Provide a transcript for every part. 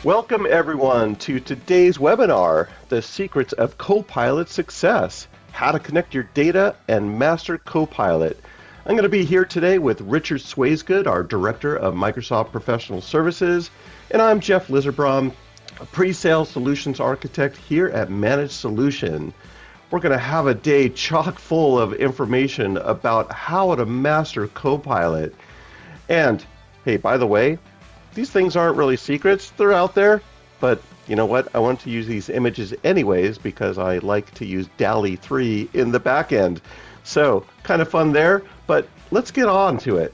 Welcome everyone to today's webinar, The Secrets of Copilot Success, How to Connect Your Data and Master Copilot. I'm going to be here today with Richard Swaisgood, our Director of Microsoft Professional Services, and I'm Jeff Lizerbaum, a Pre-Sales Solutions Architect here at Managed We're going to have a day chock full of information about how to master Copilot. And hey, by the way, these things aren't really secrets. They're out there. But you know what? I want to use these images anyways because I like to use DALL-E 3 in the back end. So kind of fun there, but let's get on to it.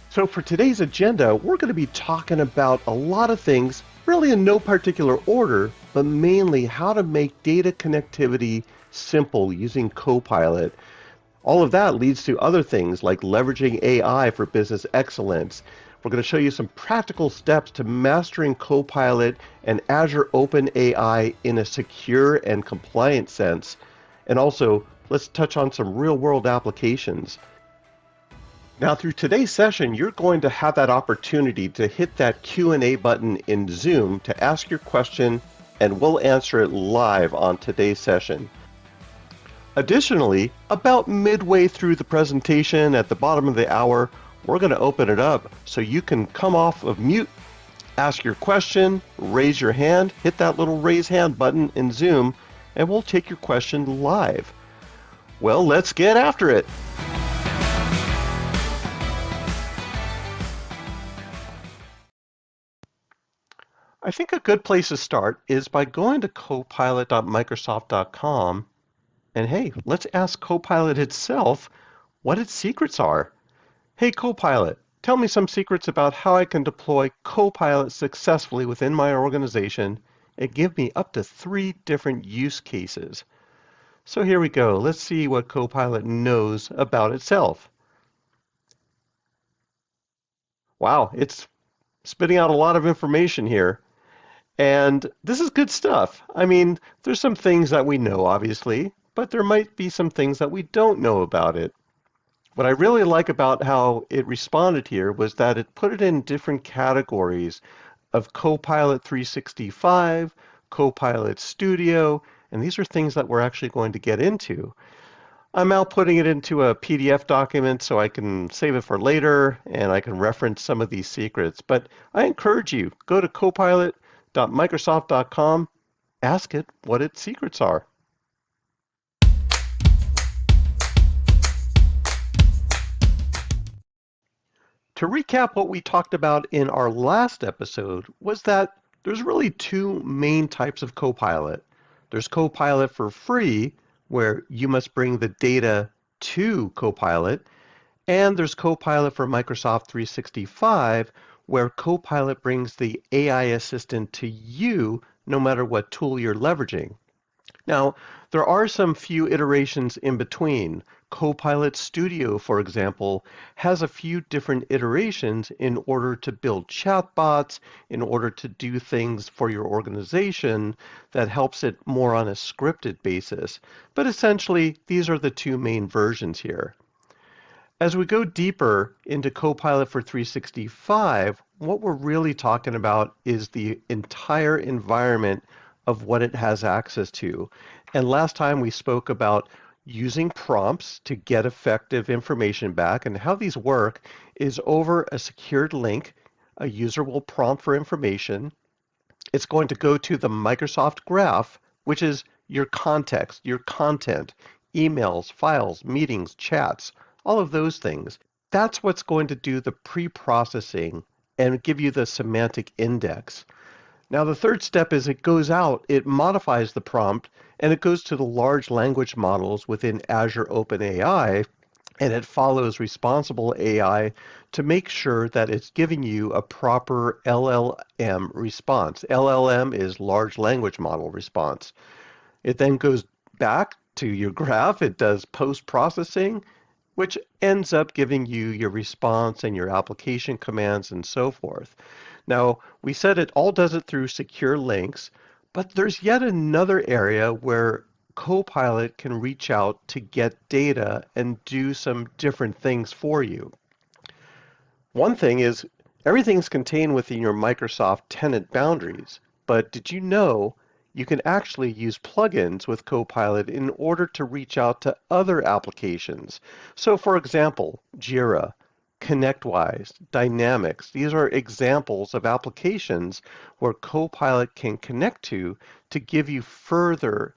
So for today's agenda, we're going to be talking about a lot of things, really in no particular order, but mainly how to make data connectivity simple using Copilot. All of that leads to other things like leveraging AI for business excellence. We're going to show you some practical steps to mastering Copilot and Azure OpenAI in a secure and compliant sense. And also, let's touch on some real-world applications. Now, through today's session, you're going to have that opportunity to hit that Q&A button in Zoom to ask your question, and we'll answer it live on today's session. Additionally, about midway through the presentation at the bottom of the hour, we're going to open it up so you can come off of mute, ask your question, raise your hand, hit that little raise hand button in Zoom, and we'll take your question live. Well, let's get after it. I think a good place to start is by going to copilot.microsoft.com, and hey, let's ask Copilot itself what its secrets are. Hey Copilot, tell me some secrets about how I can deploy Copilot successfully within my organization and give me up to 3 different use cases. So here we go. Let's see what Copilot knows about itself. Wow, it's spitting out a lot of information here. And this is good stuff. I mean, there's some things that we know, obviously, but there might be some things that we don't know about it. What I really like about how it responded here was that it put it in different categories of Copilot 365, Copilot Studio, and these are things that we're actually going to get into. I'm now putting it into a PDF document so I can save it for later and I can reference some of these secrets. But I encourage you, go to copilot.microsoft.com, ask it what its secrets are. To recap what we talked about in our last episode was that there's really 2 main types of Copilot. There's Copilot for free, where you must bring the data to Copilot, and there's Copilot for Microsoft 365, where Copilot brings the AI assistant to you no matter what tool you're leveraging. Now, there are some few iterations in between. Copilot Studio, for example, has a few different iterations in order to build chatbots, in order to do things for your organization that helps it more on a scripted basis. But essentially, these are the 2 main versions here. As we go deeper into Copilot for 365, what we're really talking about is the entire environment of what it has access to. And last time we spoke about using prompts to get effective information back, and how these work is over a secured link. A user will prompt for information. It's going to go to the Microsoft Graph, which is your context, your content, emails, files, meetings, chats, all of those things. That's what's going to do the pre-processing and give you the semantic index. Now the third step is it goes out, it modifies the prompt, and it goes to the large language models within Azure OpenAI, and it follows responsible AI to make sure that it's giving you a proper LLM response. LLM is large language model response. It then goes back to your graph, it does post-processing, which ends up giving you your response and your application commands and so forth. Now, we said it all does it through secure links, but there's yet another area where Copilot can reach out to get data and do some different things for you. One thing is Everything's contained within your Microsoft tenant boundaries, but did you know you can actually use plugins with Copilot in order to reach out to other applications? So for example, Jira, ConnectWise, Dynamics, these are examples of applications where Copilot can connect to give you further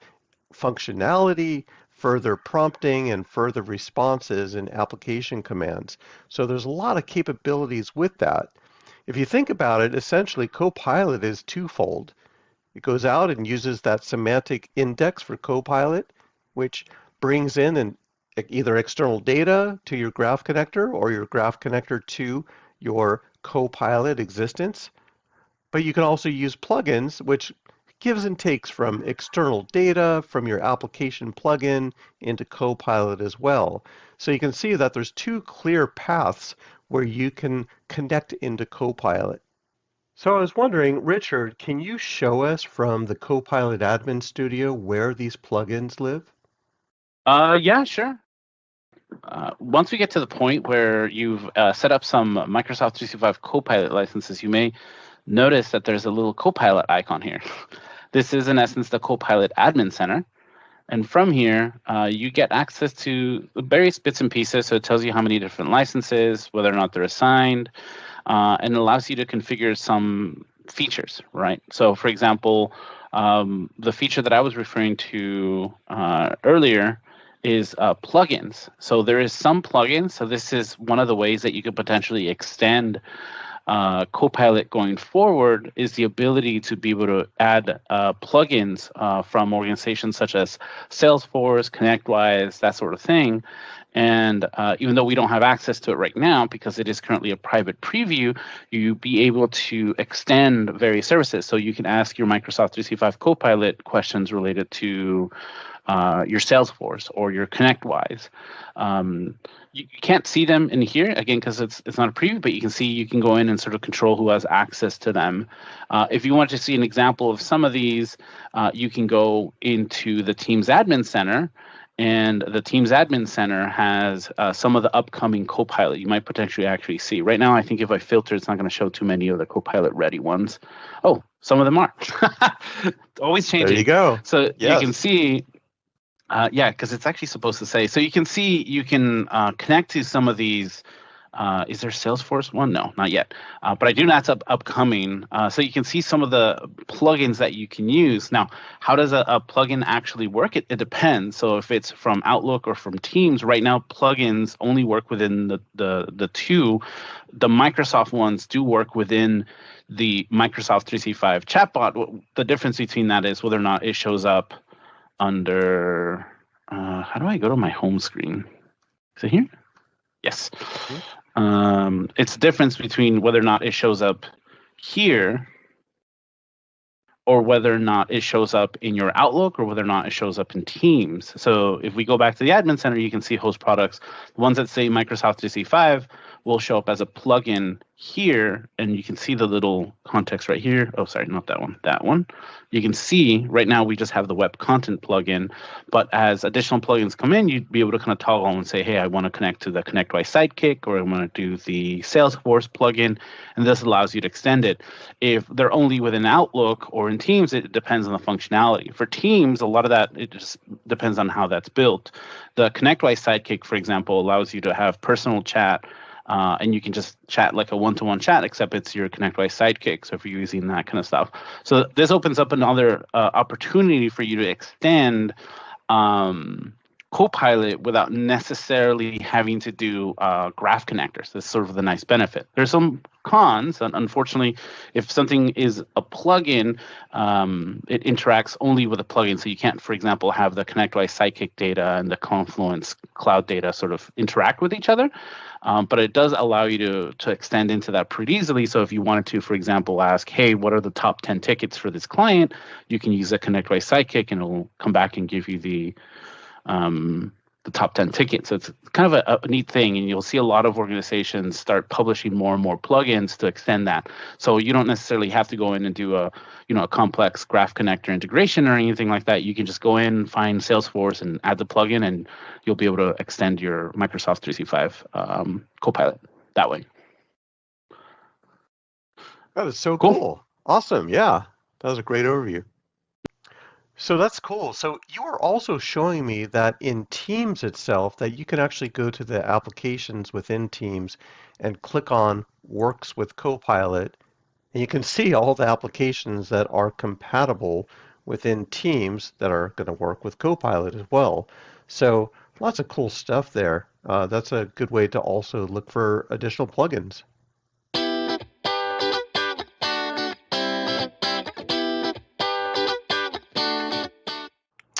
functionality, further prompting, and further responses in application commands. So there's a lot of capabilities with that. If you think about it, essentially Copilot is twofold. It goes out and uses that semantic index for Copilot, which brings in either external data to your graph connector or your graph connector to your Copilot existence. But you can also use plugins, which gives and takes from external data from your application plugin into Copilot as well. So you can see that there's two clear paths where you can connect into Copilot. So I was wondering, Richard, can you show us from the Copilot Admin Studio where these plugins live? Yeah, sure. Once we get to the point where you've set up some Microsoft 365 Copilot licenses, you may notice that there's a little Copilot icon here. This is, in essence, the Copilot Admin Center. And from here, you get access to various bits and pieces. So it tells you how many different licenses, whether or not they're assigned, and it allows you to configure some features, right? So for example, the feature that I was referring to earlier is plugins. So there is some plugins. So this is one of the ways that you could potentially extend Copilot going forward, is the ability to be able to add plugins from organizations such as Salesforce, ConnectWise, that sort of thing. And even though we don't have access to it right now because it is currently a private preview, you be able to extend various services. So you can ask your Microsoft 365 Copilot questions related to your Salesforce or your ConnectWise. You can't see them in here again because it's not a preview, but you can go in and sort of control who has access to them. If you want to see an example of some of these, you can go into the Teams Admin Center, and the Teams Admin Center has some of the upcoming Copilot you might potentially actually see. Right now, I think if I filter, it's not going to show too many of the Copilot ready ones. Oh, some of them are. Always changing. There you go. So Yes. you can see. Yeah, because it's actually supposed to say. So you can see, you can connect to some of these. Is there Salesforce one? No, not yet. But I do know that's upcoming. So you can see some of the plugins that you can use. Now, how does a plugin actually work? It depends. So if it's from Outlook or from Teams, right now plugins only work within the two. The Microsoft ones do work within the Microsoft 365 chatbot. The difference between that is whether or not it shows up under, how do I go to my home screen? Is it here? Yes. It's the difference between whether or not it shows up here or whether or not it shows up in your Outlook or whether or not it shows up in Teams. So if we go back to the Admin Center, you can see host products. The ones that say Microsoft 365 will show up as a plugin here, and you can see the little context right here. Oh, sorry, not that one, that one. You can see right now we just have the web content plugin, but as additional plugins come in, you'd be able to kind of toggle and say, hey, I want to connect to the ConnectWise Sidekick, or I want to do the Salesforce plugin, and this allows you to extend it. If they're only within Outlook or in Teams, it depends on the functionality. For Teams, a lot of that, it just depends on how that's built. The ConnectWise Sidekick, for example, allows you to have personal chat, and you can just chat like a one-to-one chat, except it's your ConnectWise Sidekick. So if you're using that kind of stuff. So this opens up another opportunity for you to extend Copilot without necessarily having to do graph connectors. That's sort of the nice benefit. There's some cons, and unfortunately, if something is a plugin, it interacts only with a plugin. So you can't, for example, have the ConnectWise Sidekick data and the Confluence cloud data sort of interact with each other. But it does allow you to extend into that pretty easily. So if you wanted to, for example, ask, hey, what are the top 10 tickets for this client? You can use a ConnectWise Sidekick, and it'll come back and give you the top 10 tickets. So it's kind of a neat thing, and you'll see a lot of organizations start publishing more and more plugins to extend that. So you don't necessarily have to go in and do a complex graph connector integration or anything like that. You can just go in, find Salesforce, and add the plugin, and you'll be able to extend your Microsoft 365 Copilot that way. That is so Cool. cool. Awesome. Yeah, that was a great overview. So that's cool. So you are also showing me that in Teams itself, that you can actually go to the applications within Teams and click on Works with Copilot, and you can see all the applications that are compatible within Teams that are going to work with Copilot as well. So lots of cool stuff there. That's a good way to also look for additional plugins.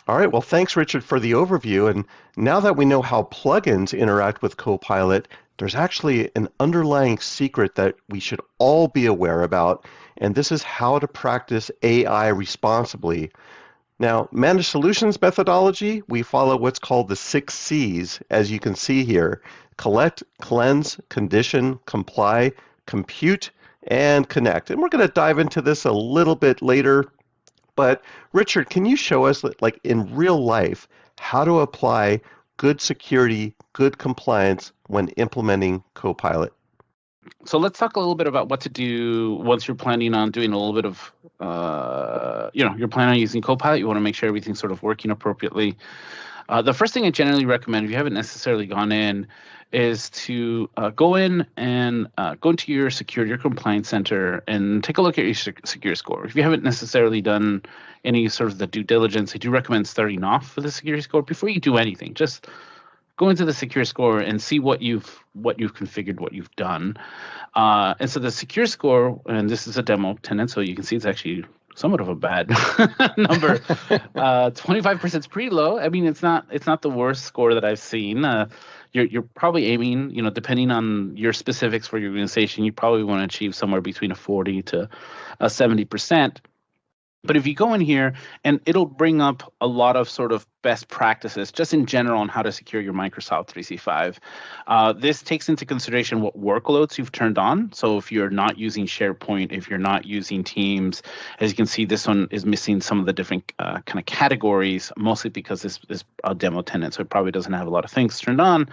All right, well, thanks, Richard, for the overview. And now that we know how plugins interact with Copilot, there's actually an underlying secret that we should all be aware about, and this is how to practice AI responsibly. Now, managed solutions methodology, we follow what's called the 6 Cs, as you can see here: collect, cleanse, condition, comply, compute, and connect. And we're going to dive into this a little bit later. But Richard, can you show us, like in real life, how to apply good security, good compliance when implementing Copilot? So let's talk a little bit about what to do once you're planning on doing a little bit of, you're planning on using Copilot. You want to make sure everything's sort of working appropriately. The first thing I generally recommend, if you haven't necessarily gone in, is to go in and go into your security or compliance center and take a look at your secure score. If you haven't necessarily done any sort of the due diligence, I do recommend starting off with a security score before you do anything. Just go into the secure score and see what you've configured, what you've done. And so the secure score, and this is a demo tenant, so you can see it's actually somewhat of a bad number. 25% is pretty low. I mean, it's not the worst score that I've seen. You're probably aiming, depending on your specifics for your organization, you probably want to achieve somewhere between a 40 to a 70%. But if you go in here, and it'll bring up a lot of sort of best practices just in general on how to secure your Microsoft 365. This takes into consideration what workloads you've turned on. So if you're not using SharePoint, if you're not using Teams, as you can see, this one is missing some of the different kind of categories, mostly because this is a demo tenant, so it probably doesn't have a lot of things turned on.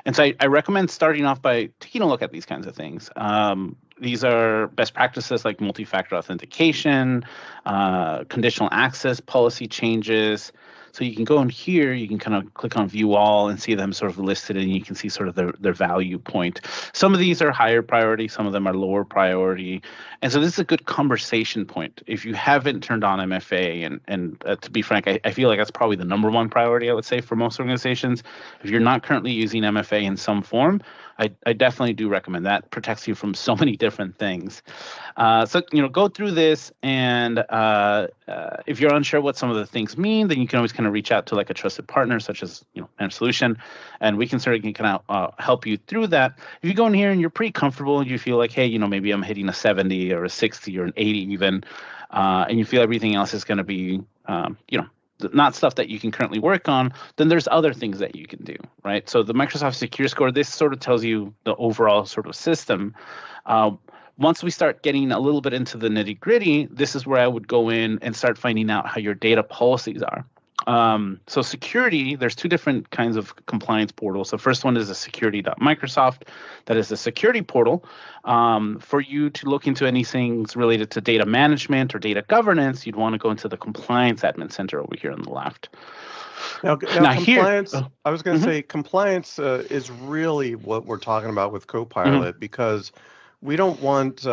And so I recommend starting off by taking a look at these kinds of things. These are best practices like multi-factor authentication, conditional access policy changes. So you can go in here, you can kind of click on view all and see them sort of listed, and you can see sort of their value point. Some of these are higher priority, some of them are lower priority. And so this is a good conversation point. If you haven't turned on MFA, and to be frank, I feel like that's probably the number one priority, I would say, for most organizations. If you're not currently using MFA in some form, I definitely do recommend that. Protects you from so many different things. So go through this, and if you're unsure what some of the things mean, then you can always kind of reach out to like a trusted partner, such as Managed Solution, and we can certainly kind of help you through that. If you go in here and you're pretty comfortable, and you feel like, hey, maybe I'm hitting a 70 or a 60 or an 80 even, and you feel everything else is going to be, not stuff that you can currently work on, then there's other things that you can do, right? So the Microsoft Secure Score, this sort of tells you the overall sort of system. Once we start getting a little bit into the nitty gritty, this is where I would go in and start finding out how your data policies are. So security, there's two different kinds of compliance portals. The first one is a security.microsoft. That is a security portal for you to look into any things related to data management or data governance. You'd want to go into the compliance admin center over here on the left. Now compliance, I was going to say compliance is really what we're talking about with Copilot, because we don't want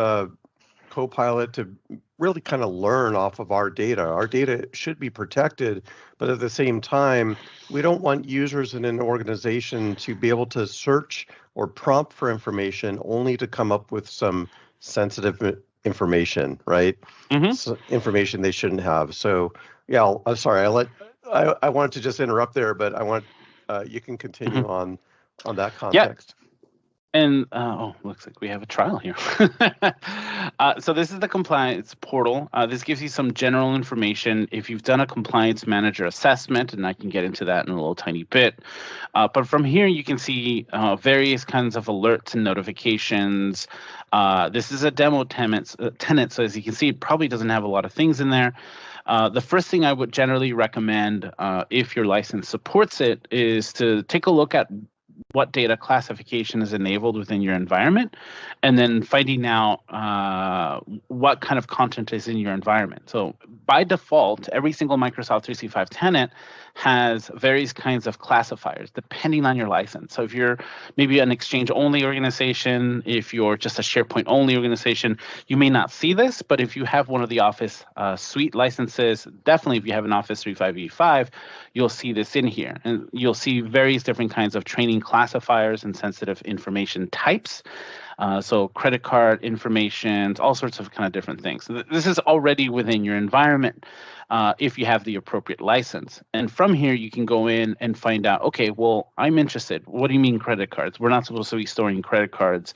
Copilot to really kind of learn off of our data. Our data should be protected, but at the same time, we don't want users in an organization to be able to search or prompt for information only to come up with some sensitive information, right? So information they shouldn't have. So yeah, I'm sorry, I wanted to just interrupt there, but I want you can continue on that context. Yeah. And looks like we have a trial here. So this is the compliance portal. This gives you some general information if you've done a compliance manager assessment, and I can get into that in a little tiny bit. But from here, you can see various kinds of alerts and notifications. This is a demo tenant, so as you can see, it probably doesn't have a lot of things in there. The first thing I would generally recommend, if your license supports it, is to take a look at what data classification is enabled within your environment, and then finding out what kind of content is in your environment. So by default, every single Microsoft 365 tenant has various kinds of classifiers depending on your license. So if you're maybe an Exchange-only organization, if you're just a SharePoint-only organization, you may not see this, but if you have one of the Office suite licenses, definitely if you have an Office 365E5, you'll see this in here. And you'll see various different kinds of training classifiers and sensitive information types. So credit card information, all sorts of kind of different things. So this is already within your environment if you have the appropriate license. And from here, you can go in and find out, okay, well, I'm interested. What do you mean credit cards? We're not supposed to be storing credit cards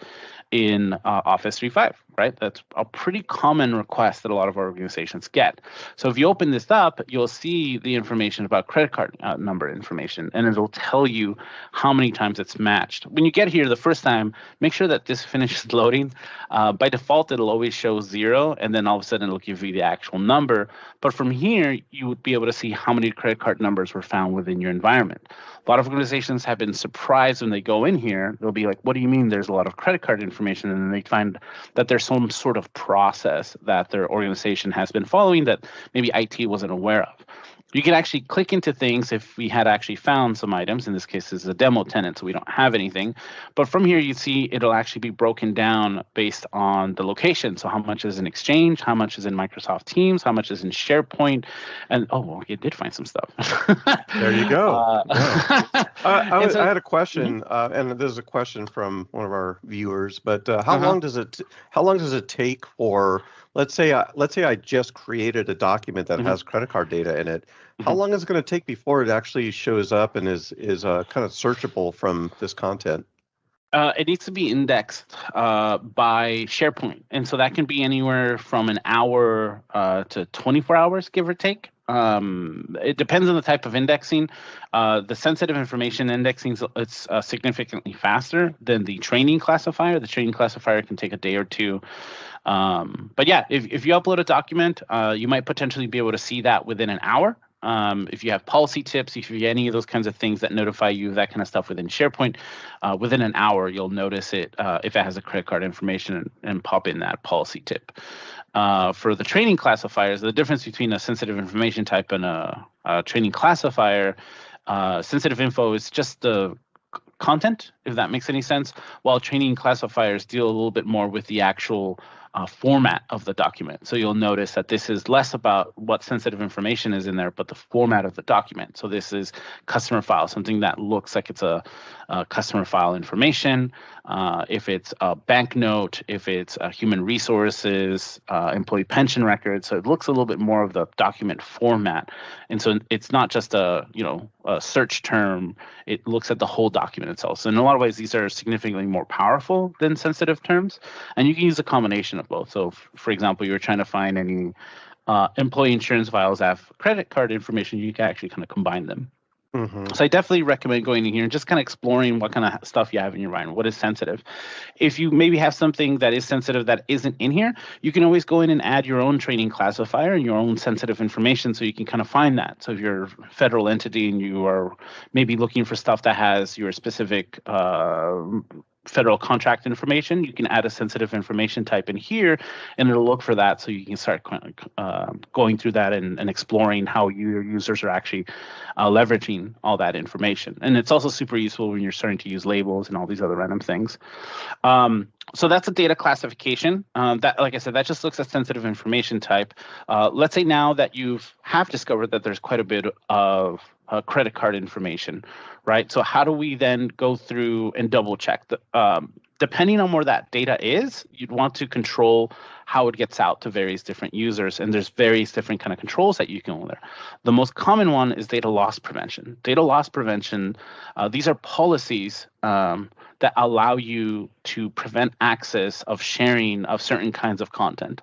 in Office 365, right? That's a pretty common request that a lot of our organizations get. So if you open this up, you'll see the information about credit card number information, and it'll tell you how many times it's matched. When you get here the first time, make sure that this finishes loading. By default, it'll always show 0, and then all of a sudden it'll give you the actual number. But from here, you would be able to see how many credit card numbers were found within your environment. A lot of organizations have been surprised when they go in here. They'll be like, what do you mean there's a lot of credit card information? And then they find that there's some sort of process that their organization has been following that maybe IT wasn't aware of. You can actually click into things if we had actually found some items. In this case, this is a demo tenant, so we don't have anything. But from here, you see it'll actually be broken down based on the location. So how much is in Exchange, how much is in Microsoft Teams, how much is in SharePoint, and oh, well, you did find some stuff. There you go. I had a question, Mm-hmm. and this is a question from one of our viewers. But how long does it take for, let's say I just created a document that has credit card data in it. How long is it going to take before it actually shows up and is kind of searchable from this content? It needs to be indexed by SharePoint, and so that can be anywhere from an hour to 24 hours, give or take. It depends on the type of indexing. The sensitive information indexing it's significantly faster than the training classifier. The training classifier can take a day or two. But yeah, if you upload a document, you might potentially be able to see that within an hour. If you have policy tips, if you have any of those kinds of things that notify you of that kind of stuff within SharePoint, within an hour, you'll notice it if it has a credit card information and pop in that policy tip. For the training classifiers, the difference between a sensitive information type and a training classifier, sensitive info is just the content, if that makes any sense, while training classifiers deal a little bit more with the actual format of the document. So you'll notice that this is less about what sensitive information is in there, but the format of the document. So this is customer file, something that looks like it's a customer file information. If it's a banknote, if it's human resources, employee pension records. So it looks a little bit more of the document format. And so it's not just a search term. It looks at the whole document itself. So in a lot of ways, these are significantly more powerful than sensitive terms. And you can use a combination of both. So for example, you're trying to find any employee insurance files that have credit card information, you can actually kind of combine them. So I definitely recommend going in here and just kind of exploring what kind of stuff you have in your environment, what is sensitive. If you maybe have something that is sensitive that isn't in here, you can always go in and add your own training classifier and your own sensitive information so you can kind of find that. So if you're a federal entity and you are maybe looking for stuff that has your specific federal contract information, you can add a sensitive information type in here and it'll look for that, so you can start going through that and exploring how your users are actually leveraging all that information. And it's also super useful when you're starting to use labels and all these other random things. So that's a data classification. That, like I said, that just looks at sensitive information type. Let's say now that you have discovered that there's quite a bit of credit card information, right? So how do we then go through and double check? Depending on where that data is, you'd want to control how it gets out to various different users, and there's various different kind of controls that you can do there. The most common one is data loss prevention. Data loss prevention, these are policies that allow you to prevent access of sharing of certain kinds of content.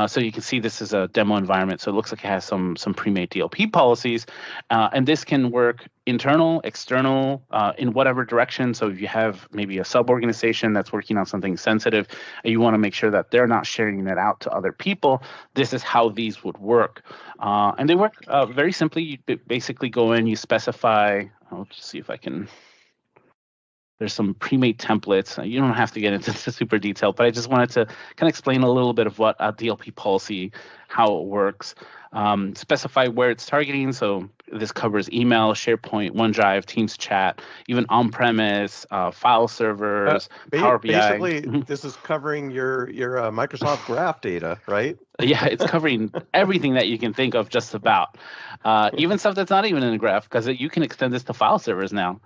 So you can see this is a demo environment, so it looks like it has some pre-made DLP policies, and this can work internal, external, in whatever direction. So if you have maybe a sub-organization that's working on something sensitive, and you want to make sure that they're not sharing it out to other people, this is how these would work. And they work very simply. You basically go in, you specify, I'll just see if I can There's some pre-made templates. You don't have to get into the super detail, but I just wanted to kind of explain a little bit of what a DLP policy, how it works. Specify where it's targeting. So this covers email, SharePoint, OneDrive, Teams chat, even on-premise, file servers, Power BI. Basically, this is covering your Microsoft Graph data, right? Yeah, it's covering everything that you can think of just about. Even stuff that's not even in a graph, because you can extend this to file servers now.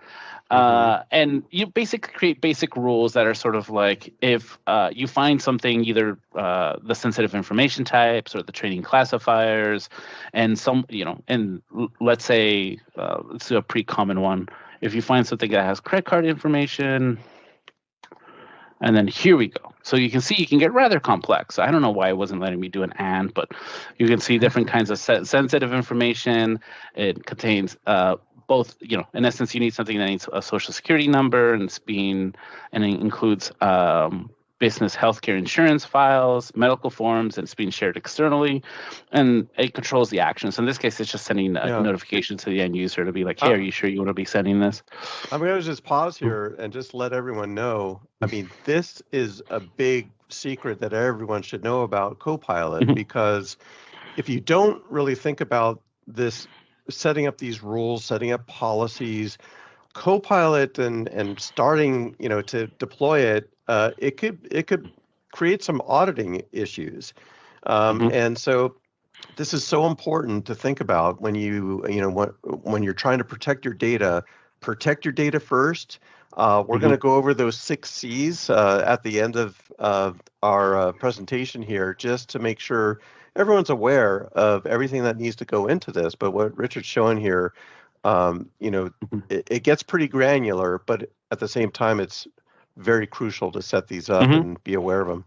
And you basically create basic rules that are sort of like if you find something, either the sensitive information types or the training classifiers, and let's say let's do a pretty common one. If you find something that has credit card information, and then here we go. So you can see you can get rather complex. I don't know why it wasn't letting me do an and, but you can see different kinds of sensitive information. It contains both, in essence, you need something that needs a social security number, and it includes business healthcare insurance files, medical forms, and it's being shared externally, and it controls the actions. In this case, it's just sending a notification to the end user to be like, hey, are you sure you want to be sending this? I'm going to just pause here and just let everyone know. I mean, this is a big secret that everyone should know about Copilot, because if you don't really think about this, setting up these rules, setting up policies, Copilot and starting, to deploy it, it could create some auditing issues. And so this is so important to think about when when you're trying to protect your data. Protect your data first. We're going to go over those 6 C's at the end of our presentation here, just to make sure everyone's aware of everything that needs to go into this. But what Richard's showing here, it gets pretty granular, but at the same time, it's very crucial to set these up and be aware of them.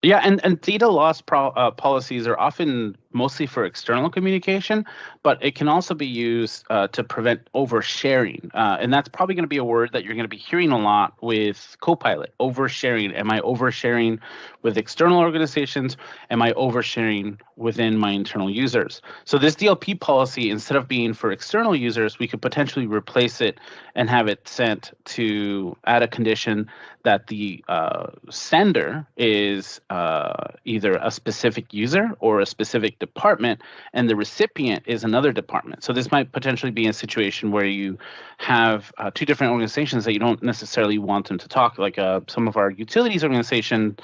Yeah, and data loss policies are often mostly for external communication, but it can also be used to prevent oversharing. And that's probably going to be a word that you're going to be hearing a lot with Copilot, oversharing. Am I oversharing with external organizations? Am I oversharing within my internal users? So this DLP policy, instead of being for external users, we could potentially replace it and have it sent to add a condition that the sender is either a specific user or a specific department, and the recipient is another department. So this might potentially be a situation where you have 2 different organizations that you don't necessarily want them to talk, like some of our utilities organization,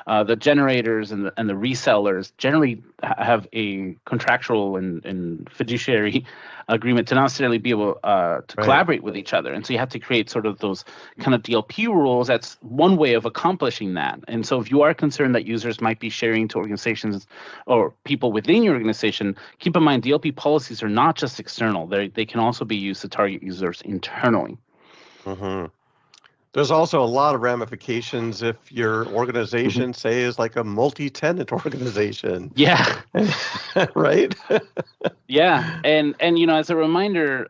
the generators and the resellers generally have a contractual and fiduciary agreement to not necessarily be able to collaborate with each other. And so you have to create sort of those kind of DLP rules. That's one way of accomplishing that. And so if you are concerned that users might be sharing to organizations or people within your organization, keep in mind DLP policies are not just external. They can also be used to target users internally. There's also a lot of ramifications if your organization, say, is like a multi-tenant organization. Yeah. Right? Yeah. And as a reminder,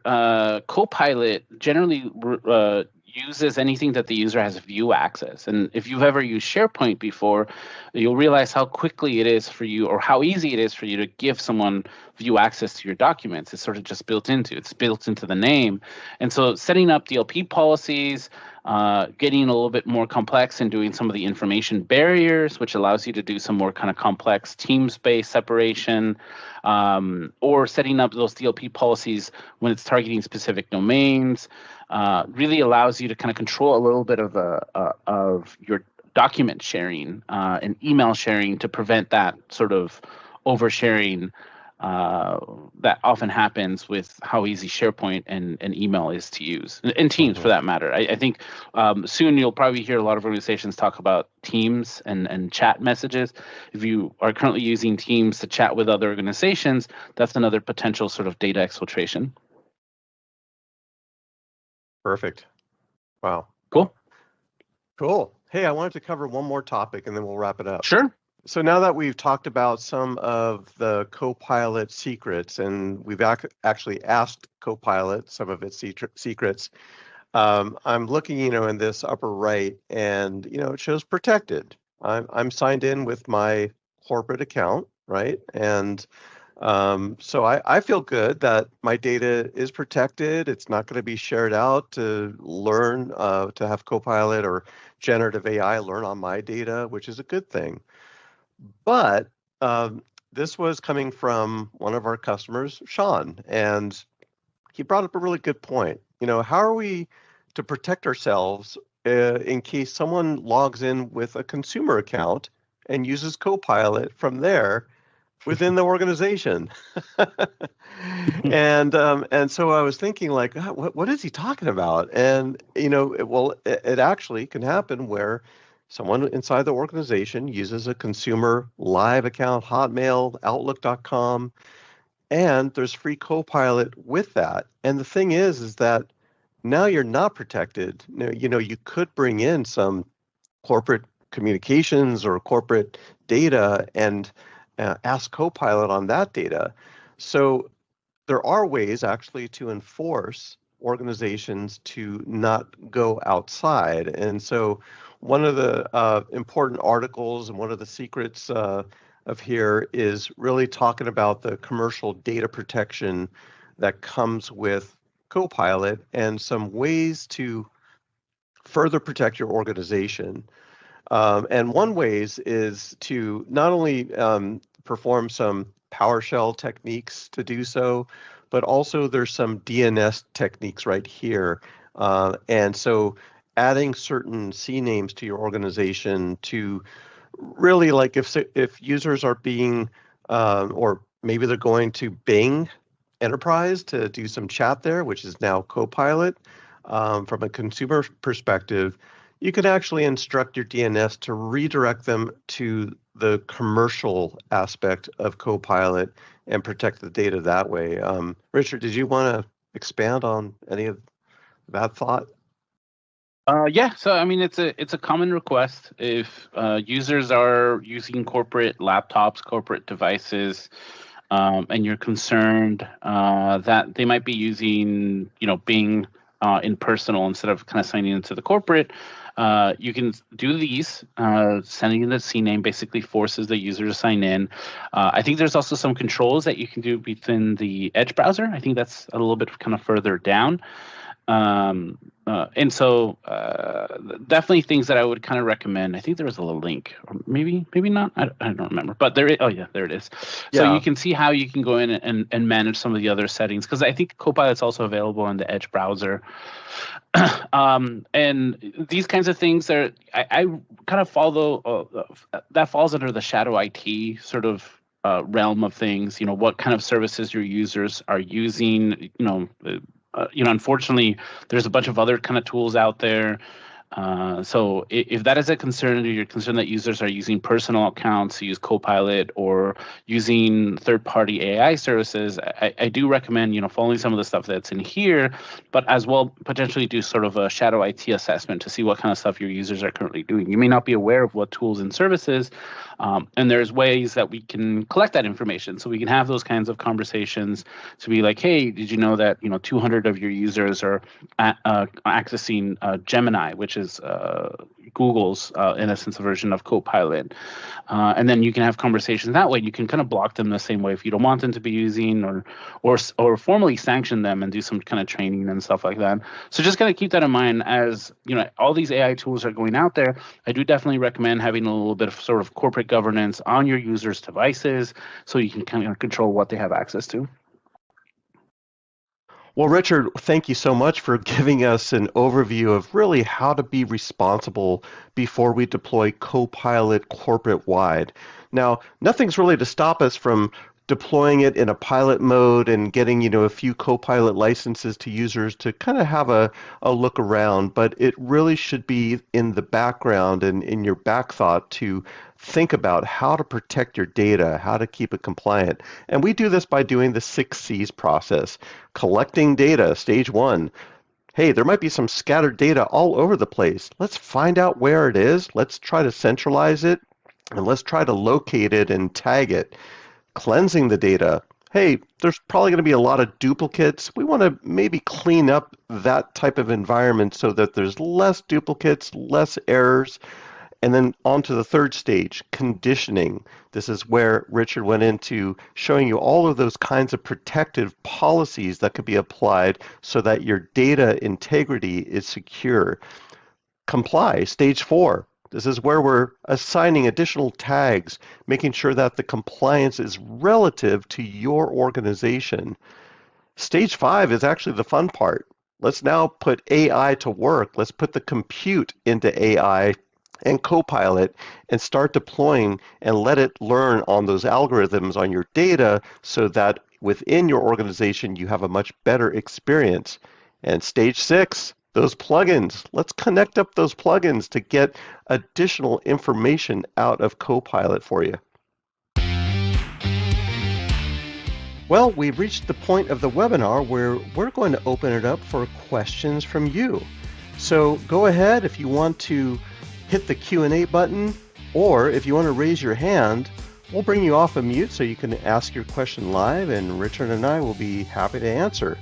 Copilot generally uses anything that the user has view access. And if you've ever used SharePoint before, you'll realize how quickly it is for you, or how easy it is for you to give someone view access to your documents. It's sort of just built into the name. And so setting up DLP policies, getting a little bit more complex and doing some of the information barriers, which allows you to do some more kind of complex team-based separation, or setting up those DLP policies when it's targeting specific domains, really allows you to kind of control a little bit of your document sharing and email sharing to prevent that sort of oversharing that often happens with how easy SharePoint and email is to use, and Teams for that matter. I think soon you'll probably hear a lot of organizations talk about Teams and chat messages. If you are currently using Teams to chat with other organizations, that's another potential sort of data exfiltration. Perfect. Wow. Cool. Hey, I wanted to cover one more topic and then we'll wrap it up. Sure. So now that we've talked about some of the Copilot secrets, and we've actually asked Copilot some of its secrets, I'm looking, in this upper right, and it shows protected. I'm signed in with my corporate account, right? And So I feel good that my data is protected. It's not going to be shared out to learn, to have Copilot or generative AI learn on my data, which is a good thing. But this was coming from one of our customers, Sean, and he brought up a really good point. How are we to protect ourselves in case someone logs in with a consumer account and uses Copilot from there within the organization? And so I was thinking, like, what is he talking about? And it actually can happen where someone inside the organization uses a consumer live account, Hotmail, Outlook.com, and there's free Copilot with that. And the thing is that now you're not protected. You could bring in some corporate communications or corporate data and ask Copilot on that data. So there are ways actually to enforce organizations to not go outside. And so one of the important articles and one of the secrets of here is really talking about the commercial data protection that comes with Copilot and some ways to further protect your organization. And one ways is to not only perform some PowerShell techniques to do so, but also there's some DNS techniques right here. And so adding certain CNAMEs to your organization to really, like, if users are being or maybe they're going to Bing Enterprise to do some chat there, which is now Copilot. From a consumer perspective, you can actually instruct your DNS to redirect them to the commercial aspect of Copilot and protect the data that way. Richard, did you want to expand on any of that thought? Yeah, so I mean, it's a common request if users are using corporate laptops, corporate devices, and you're concerned that they might be using, Bing in personal instead of kind of signing into the corporate. You can do these. Sending in the CNAME basically forces the user to sign in. I think there's also some controls that you can do within the Edge browser. I think that's a little bit kind of further down. And so definitely things that I would kind of recommend. I think there was a little link, or maybe not. I don't remember, but there. Oh yeah, there it is. So Yeah. you can see how you can go in and manage some of the other settings, because I think Copilot's also available in the Edge browser. And these kinds of things are, I kind of follow, that falls under the shadow IT sort of realm of things. What kind of services your users are using. Unfortunately, there's a bunch of other kind of tools out there. So if that is a concern, or you're concerned that users are using personal accounts to use Copilot or using third-party AI services, I do recommend, following some of the stuff that's in here, but as well potentially do sort of a shadow IT assessment to see what kind of stuff your users are currently doing. You may not be aware of what tools and services, and there's ways that we can collect that information. So we can have those kinds of conversations to be like, hey, did you know that 200 of your users are accessing Gemini, which is Google's, in essence, a version of Copilot. And then you can have conversations that way. You can kind of block them the same way if you don't want them to be using, or formally sanction them and do some kind of training and stuff like that. So just kind of keep that in mind as, all these AI tools are going out there. I do definitely recommend having a little bit of sort of corporate governance on your users' devices so you can kind of control what they have access to. Well, Richard, thank you so much for giving us an overview of really how to be responsible before we deploy Copilot corporate-wide. Now, nothing's really to stop us from deploying it in a pilot mode and getting, a few Copilot licenses to users to kind of have a look around, but it really should be in the background and in your back thought to think about how to protect your data, how to keep it compliant. And we do this by doing the 6Cs process. Collecting data, stage one. Hey, there might be some scattered data all over the place. Let's find out where it is. Let's try to centralize it, and let's try to locate it and tag it. Cleansing the data. Hey, there's probably going to be a lot of duplicates. We want to maybe clean up that type of environment so that there's less duplicates, less errors, And then on to the third stage, conditioning. This is where Richard went into showing you all of those kinds of protective policies that could be applied so that your data integrity is secure. Comply, stage 4. This is where we're assigning additional tags, making sure that the compliance is relative to your organization. Stage 5 is actually the fun part. Let's now put AI to work. Let's put the compute into AI and Copilot and start deploying and let it learn on those algorithms on your data so that within your organization you have a much better experience. And stage 6, those plugins. Let's connect up those plugins to get additional information out of Copilot for you. Well, we've reached the point of the webinar where we're going to open it up for questions from you. So go ahead if you want to hit the Q&A button, or if you want to raise your hand, we'll bring you off of mute so you can ask your question live, and Richard and I will be happy to answer.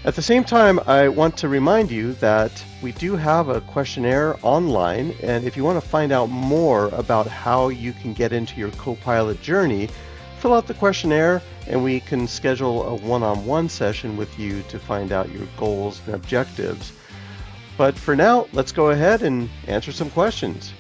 At the same time, I want to remind you that we do have a questionnaire online, and if you want to find out more about how you can get into your Copilot journey, fill out the questionnaire and we can schedule a one-on-one session with you to find out your goals and objectives. But for now, let's go ahead and answer some questions.